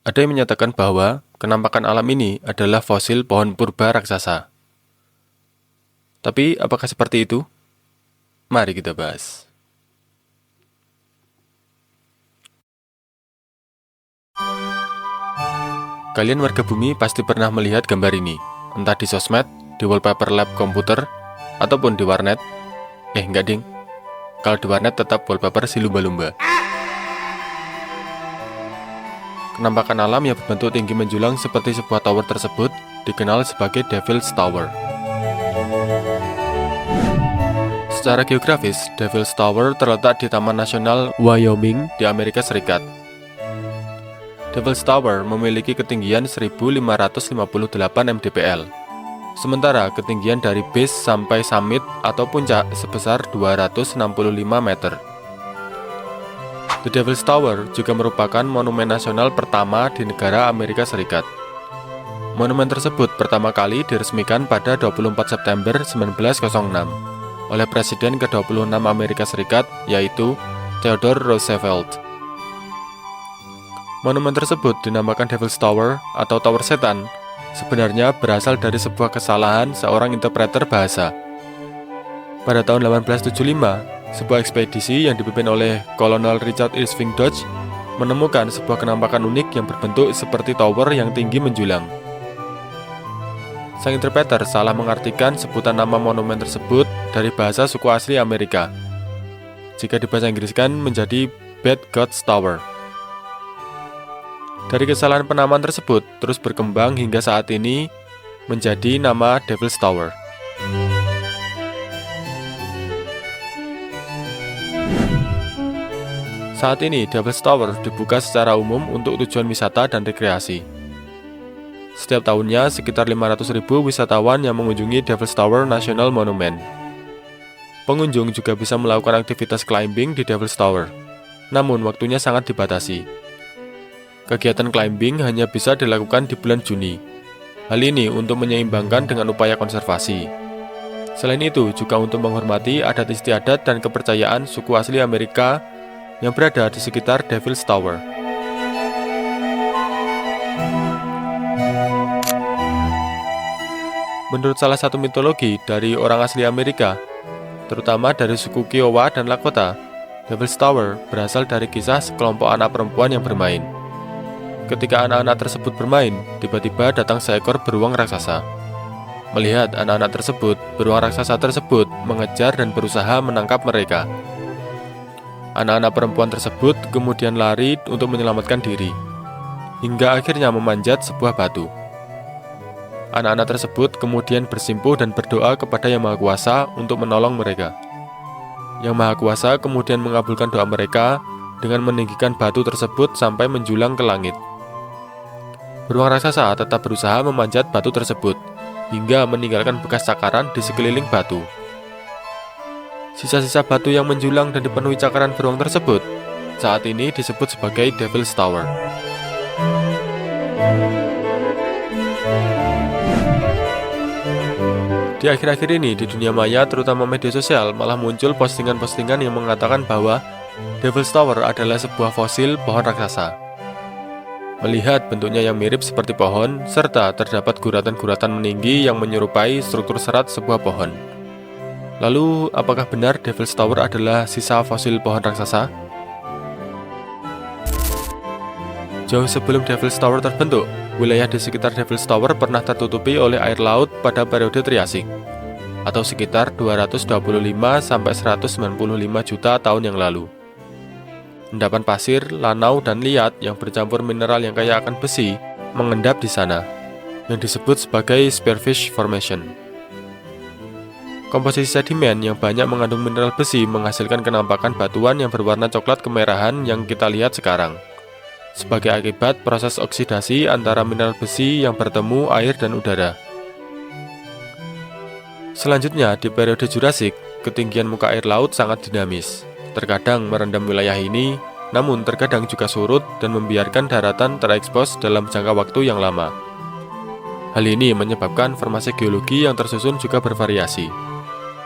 Ada yang menyatakan bahwa kenampakan alam ini adalah fosil pohon purba raksasa. Tapi apakah seperti itu? Mari kita bahas. Kalian warga bumi pasti pernah melihat gambar ini, entah di sosmed, di wallpaper lab komputer, ataupun di warnet. Enggak ding. Kalau di warnet tetap wallpaper si lumba-lumba. Kenampakan alam yang berbentuk tinggi menjulang seperti sebuah tower tersebut dikenal sebagai Devil's Tower. Secara geografis, Devil's Tower terletak di Taman Nasional Wyoming di Amerika Serikat. Devil's Tower memiliki ketinggian 1558 mdpl, sementara ketinggian dari base sampai summit atau puncak sebesar 265 meter. The Devil's Tower juga merupakan monumen nasional pertama di negara Amerika Serikat. Monumen tersebut pertama kali diresmikan pada 24 September 1906 oleh Presiden ke-26 Amerika Serikat, yaitu Theodore Roosevelt. Monumen tersebut dinamakan Devil's Tower atau Tower Setan, sebenarnya berasal dari sebuah kesalahan seorang interpreter bahasa. Pada tahun 1875, sebuah ekspedisi yang dipimpin oleh Kolonel Richard Irving Dodge menemukan sebuah kenampakan unik yang berbentuk seperti tower yang tinggi menjulang. Sang interpreter salah mengartikan sebutan nama monumen tersebut dari bahasa suku asli Amerika. Jika dibahasa Inggriskan menjadi Bad God's Tower. Dari kesalahan penamaan tersebut terus berkembang hingga saat ini menjadi nama Devil's Tower. Saat ini Devil's Tower dibuka secara umum untuk tujuan wisata dan rekreasi. Setiap tahunnya sekitar 500.000 wisatawan yang mengunjungi Devil's Tower National Monument. Pengunjung juga bisa melakukan aktivitas climbing di Devil's Tower, namun waktunya sangat dibatasi. Kegiatan climbing hanya bisa dilakukan di bulan Juni. Hal ini untuk menyeimbangkan dengan upaya konservasi. Selain itu, juga untuk menghormati adat istiadat dan kepercayaan suku asli Amerika yang berada di sekitar Devil's Tower. Menurut salah satu mitologi dari orang asli Amerika, terutama dari suku Kiowa dan Lakota, Devil's Tower berasal dari kisah sekelompok anak perempuan yang bermain. Ketika anak-anak tersebut bermain, tiba-tiba datang seekor beruang raksasa. Melihat anak-anak tersebut, beruang raksasa tersebut mengejar dan berusaha menangkap mereka. Anak-anak perempuan tersebut kemudian lari untuk menyelamatkan diri, hingga akhirnya memanjat sebuah batu. Anak-anak tersebut kemudian bersimpuh dan berdoa kepada Yang Maha Kuasa untuk menolong mereka. Yang Maha Kuasa kemudian mengabulkan doa mereka dengan meninggikan batu tersebut sampai menjulang ke langit. Beruang raksasa tetap berusaha memanjat batu tersebut, hingga meninggalkan bekas cakaran di sekeliling batu. Sisa-sisa batu yang menjulang dan dipenuhi cakaran beruang tersebut saat ini disebut sebagai Devil's Tower. Di akhir-akhir ini di dunia maya, terutama media sosial, malah muncul postingan-postingan yang mengatakan bahwa Devil's Tower adalah sebuah fosil pohon raksasa. Melihat bentuknya yang mirip seperti pohon, serta terdapat guratan-guratan meninggi yang menyerupai struktur serat sebuah pohon. Lalu, apakah benar Devil's Tower adalah sisa fosil pohon raksasa? Jauh sebelum Devil's Tower terbentuk, wilayah di sekitar Devil's Tower pernah tertutupi oleh air laut pada periode Triasik, atau sekitar 225–195 juta tahun yang lalu. Endapan pasir, lanau, dan liat yang bercampur mineral yang kaya akan besi mengendap di sana, yang disebut sebagai Spearfish Formation. Komposisi sedimen yang banyak mengandung mineral besi menghasilkan kenampakan batuan yang berwarna coklat kemerahan yang kita lihat sekarang, sebagai akibat proses oksidasi antara mineral besi yang bertemu air dan udara. Selanjutnya, di periode Jurassik, ketinggian muka air laut sangat dinamis. Terkadang merendam wilayah ini, namun terkadang juga surut dan membiarkan daratan terekspos dalam jangka waktu yang lama. Hal ini menyebabkan formasi geologi yang tersusun juga bervariasi,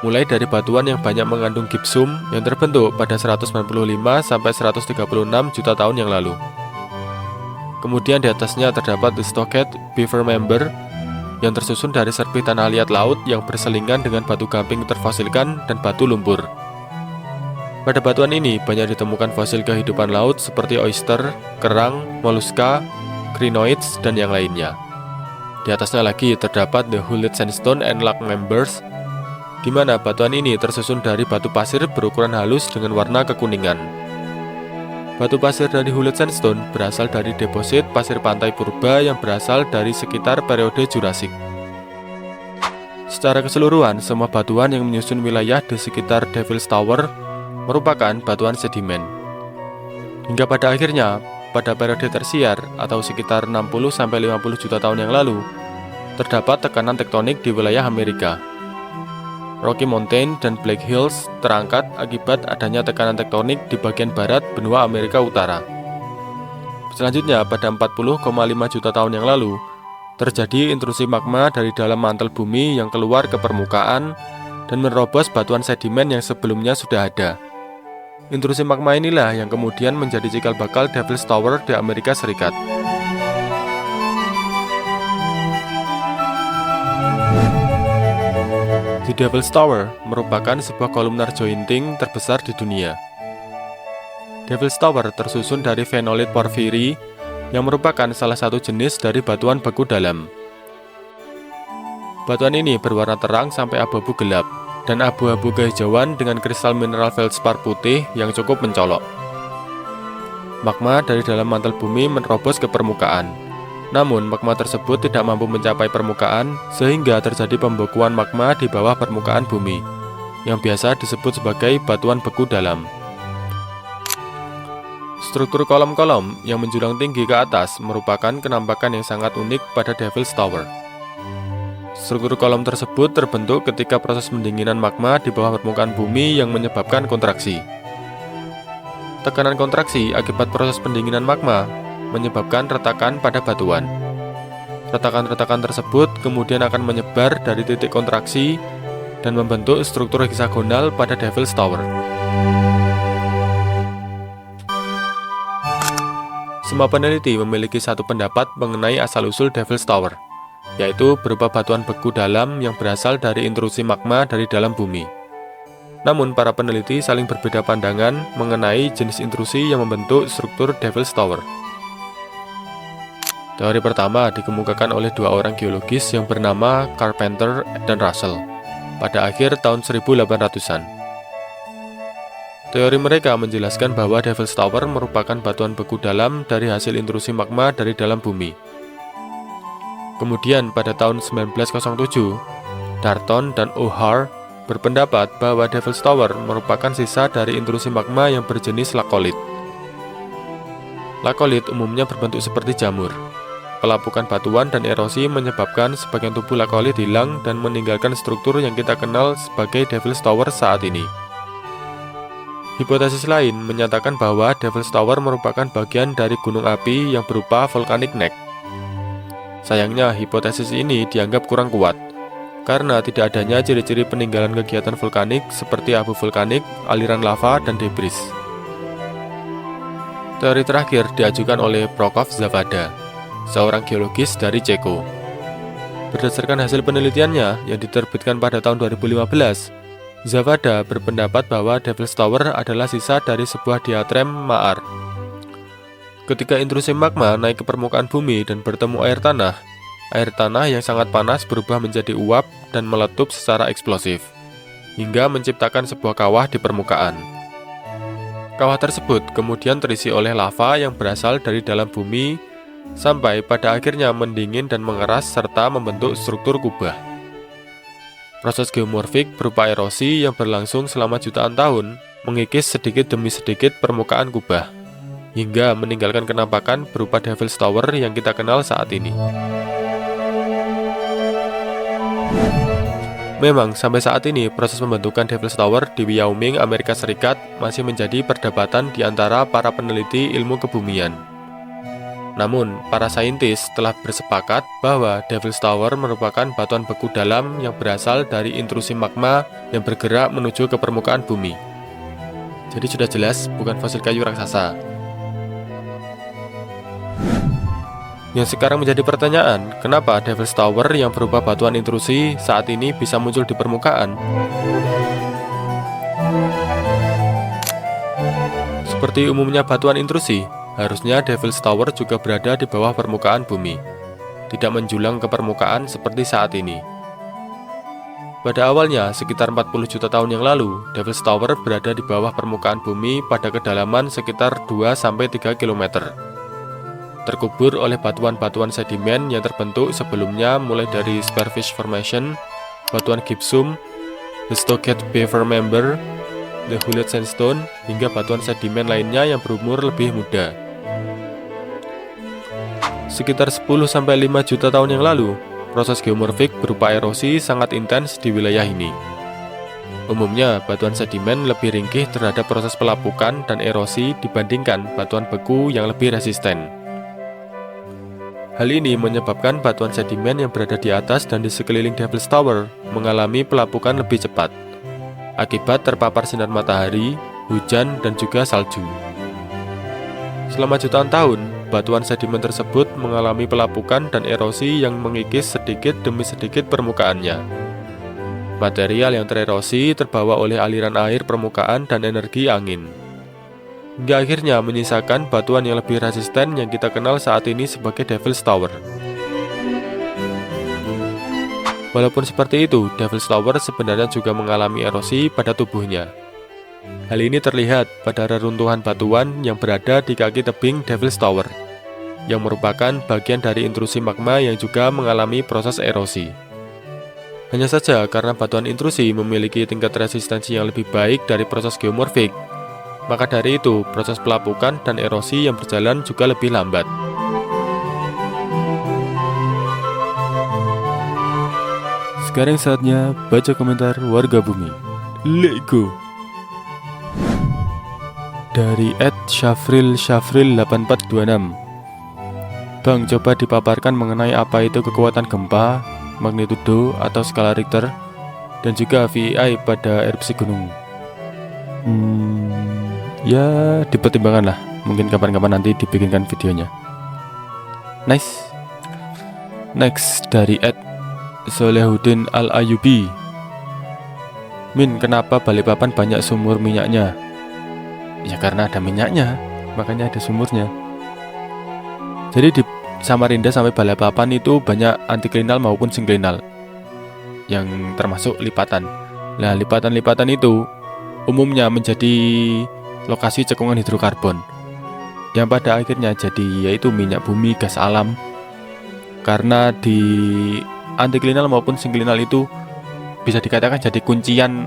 mulai dari batuan yang banyak mengandung gipsum yang terbentuk pada 195–136 juta tahun yang lalu. Kemudian di atasnya terdapat The Stockade Beaver Member yang tersusun dari serpih tanah liat laut yang berselingan dengan batu gamping terfosilkan dan batu lumpur. Pada batuan ini banyak ditemukan fosil kehidupan laut seperti oyster, kerang, moluska, crinoids, dan yang lainnya. Di atasnya lagi terdapat The Hullet Sandstone and Lake Members, di mana batuan ini tersusun dari batu pasir berukuran halus dengan warna kekuningan. Batu pasir dari Hullet Sandstone berasal dari deposit pasir pantai purba yang berasal dari sekitar periode Jurassik. Secara keseluruhan, semua batuan yang menyusun wilayah di sekitar Devil's Tower merupakan batuan sedimen. Hingga pada akhirnya, pada periode tersier atau sekitar 60-50 juta tahun yang lalu, terdapat tekanan tektonik di wilayah Amerika. Rocky Mountain dan Black Hills terangkat akibat adanya tekanan tektonik di bagian barat benua Amerika Utara. Selanjutnya, pada 40,5 juta tahun yang lalu, terjadi intrusi magma dari dalam mantel bumi yang keluar ke permukaan dan menerobos batuan sedimen yang sebelumnya sudah ada. Intrusi magma inilah yang kemudian menjadi cikal bakal Devil's Tower di Amerika Serikat. The Devil's Tower merupakan sebuah kolumnar jointing terbesar di dunia. Devil's Tower tersusun dari phenolite porphyry yang merupakan salah satu jenis dari batuan beku dalam. Batuan ini berwarna terang sampai abu-abu gelap dan abu-abu kehijauan dengan kristal mineral feldspar putih yang cukup mencolok. Magma dari dalam mantel bumi menerobos ke permukaan. Namun, magma tersebut tidak mampu mencapai permukaan sehingga terjadi pembekuan magma di bawah permukaan bumi, yang biasa disebut sebagai batuan beku dalam. Struktur kolom-kolom yang menjulang tinggi ke atas merupakan penampakan yang sangat unik pada Devil's Tower. Struktur kolom tersebut terbentuk ketika proses pendinginan magma di bawah permukaan bumi yang menyebabkan kontraksi. Tekanan kontraksi akibat proses pendinginan magma menyebabkan retakan pada batuan. Retakan-retakan tersebut kemudian akan menyebar dari titik kontraksi dan membentuk struktur heksagonal pada Devil's Tower. Semua peneliti memiliki satu pendapat mengenai asal-usul Devil's Tower, yaitu berupa batuan beku dalam yang berasal dari intrusi magma dari dalam bumi. Namun, para peneliti saling berbeda pandangan mengenai jenis intrusi yang membentuk struktur Devil's Tower. Teori pertama dikemukakan oleh dua orang geologis yang bernama Carpenter dan Russell pada akhir tahun 1800-an. Teori mereka menjelaskan bahwa Devil's Tower merupakan batuan beku dalam dari hasil intrusi magma dari dalam bumi. Kemudian pada tahun 1907, Darton dan O'Hare berpendapat bahwa Devil's Tower merupakan sisa dari intrusi magma yang berjenis lakolit. Lakolit umumnya berbentuk seperti jamur. Pelapukan batuan dan erosi menyebabkan sebagian tubuh lakolit hilang dan meninggalkan struktur yang kita kenal sebagai Devil's Tower saat ini. Hipotesis lain menyatakan bahwa Devil's Tower merupakan bagian dari gunung api yang berupa volcanic neck. Sayangnya, hipotesis ini dianggap kurang kuat, karena tidak adanya ciri-ciri peninggalan kegiatan vulkanik seperti abu vulkanik, aliran lava, dan debris. Teori terakhir diajukan oleh Prokop Zavada, seorang geologis dari Ceko. Berdasarkan hasil penelitiannya yang diterbitkan pada tahun 2015, Zavada berpendapat bahwa Devil's Tower adalah sisa dari sebuah diatrem maar. Ketika intrusi magma naik ke permukaan bumi dan bertemu air tanah yang sangat panas berubah menjadi uap dan meletup secara eksplosif, hingga menciptakan sebuah kawah di permukaan. Kawah tersebut kemudian terisi oleh lava yang berasal dari dalam bumi, sampai pada akhirnya mendingin dan mengeras serta membentuk struktur kubah. Proses geomorfik berupa erosi yang berlangsung selama jutaan tahun, mengikis sedikit demi sedikit permukaan kubah, hingga meninggalkan penampakan berupa Devil's Tower yang kita kenal saat ini. Memang, sampai saat ini, proses pembentukan Devil's Tower di Wyoming, Amerika Serikat masih menjadi perdebatan di antara para peneliti ilmu kebumian. Namun, para saintis telah bersepakat bahwa Devil's Tower merupakan batuan beku dalam yang berasal dari intrusi magma yang bergerak menuju ke permukaan bumi. Jadi sudah jelas bukan fosil kayu raksasa. Yang sekarang menjadi pertanyaan, kenapa Devil's Tower yang berupa batuan intrusi saat ini bisa muncul di permukaan? Seperti umumnya batuan intrusi, harusnya Devil's Tower juga berada di bawah permukaan bumi, tidak menjulang ke permukaan seperti saat ini. Pada awalnya, sekitar 40 juta tahun yang lalu, Devil's Tower berada di bawah permukaan bumi pada kedalaman sekitar 2-3 km. Terkubur oleh batuan-batuan sedimen yang terbentuk sebelumnya mulai dari Spearfish Formation, batuan gypsum, the Stockade Beaver Member, the Hulett Sandstone, hingga batuan sedimen lainnya yang berumur lebih muda. Sekitar 10-5 juta tahun yang lalu, proses geomorfik berupa erosi sangat intens di wilayah ini. Umumnya, batuan sedimen lebih ringkih terhadap proses pelapukan dan erosi dibandingkan batuan beku yang lebih resisten. Hal ini menyebabkan batuan sedimen yang berada di atas dan di sekeliling Devil's Tower mengalami pelapukan lebih cepat, akibat terpapar sinar matahari, hujan, dan juga salju. Selama jutaan tahun, batuan sedimen tersebut mengalami pelapukan dan erosi yang mengikis sedikit demi sedikit permukaannya. Material yang tererosi terbawa oleh aliran air permukaan dan energi angin, hingga akhirnya menyisakan batuan yang lebih resisten yang kita kenal saat ini sebagai Devil's Tower. Walaupun seperti itu, Devil's Tower sebenarnya juga mengalami erosi pada tubuhnya. Hal ini terlihat pada reruntuhan batuan yang berada di kaki tebing Devil's Tower, yang merupakan bagian dari intrusi magma yang juga mengalami proses erosi. Hanya saja karena batuan intrusi memiliki tingkat resistensi yang lebih baik dari proses geomorfik, maka dari itu proses pelapukan dan erosi yang berjalan juga lebih lambat. Sekarang saatnya baca komentar warga bumi. Let's go! Dari @syafril8426. Bang, coba dipaparkan mengenai apa itu kekuatan gempa, magnitudo atau skala Richter, dan juga VEI pada erupsi gunung. Ya, dipertimbangkan lah. Mungkin kapan-kapan nanti dibikinkan videonya. Nice. Next dari @Solehuddin Al-Ayubi. Min, kenapa Balikpapan banyak sumur minyaknya? Ya karena ada minyaknya, makanya ada sumurnya. Jadi di Samarinda sampai Balikpapan itu banyak antiklinal maupun sinklinal, yang termasuk lipatan. Nah, lipatan-lipatan itu umumnya menjadi lokasi cekungan hidrokarbon, yang pada akhirnya jadi yaitu minyak bumi, gas alam. Karena di antiklinal maupun sinklinal itu bisa dikatakan jadi kuncian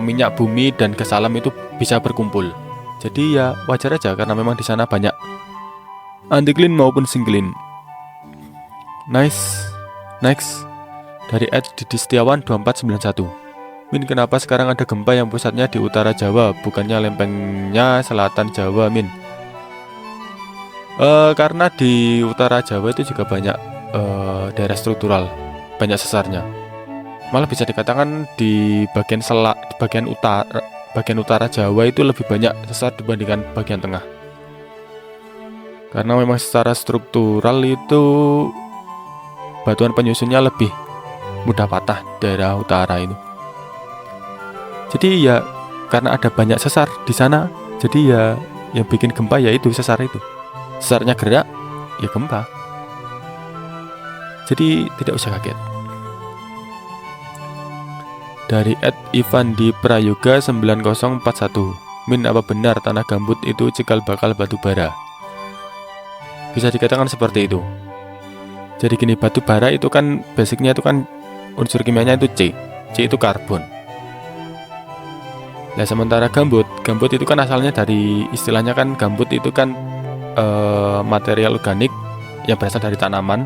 minyak bumi dan gas alam itu bisa berkumpul. Jadi ya wajar aja karena memang di sana banyak antiklin maupun sinklin. Nice. Next dari @didisetiawan2491. Min, kenapa sekarang ada gempa yang pusatnya di utara Jawa, bukannya lempengnya selatan Jawa, Min? Karena di utara Jawa itu juga banyak daerah struktural, banyak sesarnya. Malah bisa dikatakan di bagian bagian utara Jawa itu lebih banyak sesar dibandingkan bagian tengah. Karena memang secara struktural itu batuan penyusunnya lebih mudah patah daerah utara itu. Jadi ya karena ada banyak sesar di sana, jadi ya yang bikin gempa yaitu sesar itu. Sesarnya gerak, ya gempa. Jadi tidak usah kaget. Dari @ivandiprayoga9041. Min, apa benar tanah gambut itu cikal bakal batu bara? Bisa dikatakan seperti itu. Jadi gini, batu bara itu kan basicnya itu kan unsur kimianya itu C. C itu karbon. Nah, sementara gambut itu kan asalnya dari istilahnya kan gambut itu kan material organik yang berasal dari tanaman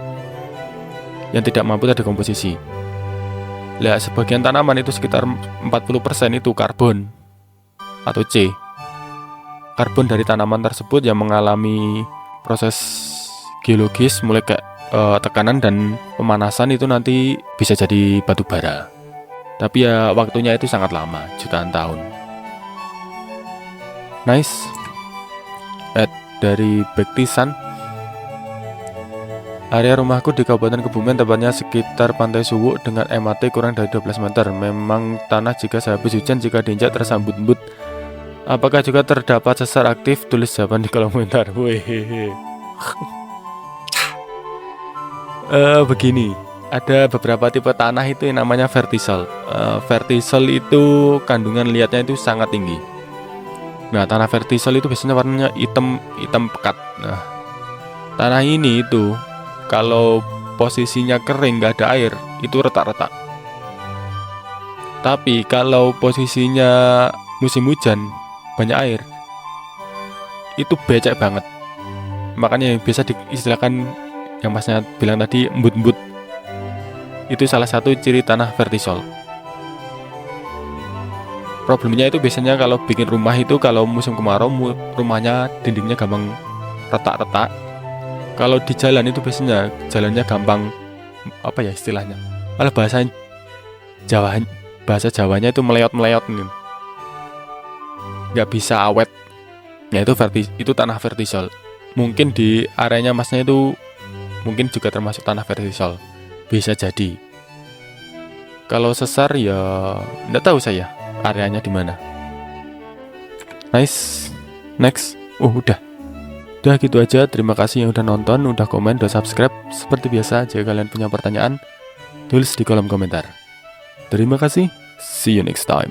yang tidak mampu terdekomposisi. Nah, sebagian tanaman itu sekitar 40% itu karbon atau C. Karbon dari tanaman tersebut yang mengalami proses geologis mulai kayak tekanan dan pemanasan itu nanti bisa jadi batu bara. Tapi ya waktunya itu sangat lama, jutaan tahun. Nice. Dari Bektisan. Area rumahku di Kabupaten Kebumen, tepatnya sekitar Pantai Suwuk dengan MAT kurang dari 12 meter. Memang tanah jika sehabis hujan, jika diinjak tersambut-embut. Apakah juga terdapat sesar aktif? Tulis jawaban di kolom komentar. Wehehe. Begini, ada beberapa tipe tanah itu yang namanya vertisal. Vertisal itu kandungan liatnya itu sangat tinggi. Nah, tanah vertisal itu biasanya warnanya hitam pekat. Nah, tanah ini itu kalau posisinya kering nggak ada air itu retak-retak. Tapi kalau posisinya musim hujan banyak air itu becek banget. Makanya yang biasa diistilahkan yang masnya bilang tadi embut-embut, itu salah satu ciri tanah vertisol. Problemnya itu biasanya kalau bikin rumah itu kalau musim kemarau rumahnya dindingnya gampang retak-retak. Kalau di jalan itu biasanya jalannya gampang apa ya istilahnya? Kalau bahasa Jawanya itu meleot-meleot nih. Nggak bisa awet. Ya itu tanah vertisol. Mungkin di areanya masnya itu mungkin juga termasuk tanah vertisol. Bisa jadi. Kalau sesar ya nggak tahu saya areanya di mana. Nice. Next. Udah gitu aja. Terima kasih yang udah nonton, udah komen, udah subscribe. Seperti biasa, jika kalian punya pertanyaan, tulis di kolom komentar. Terima kasih. See you next time.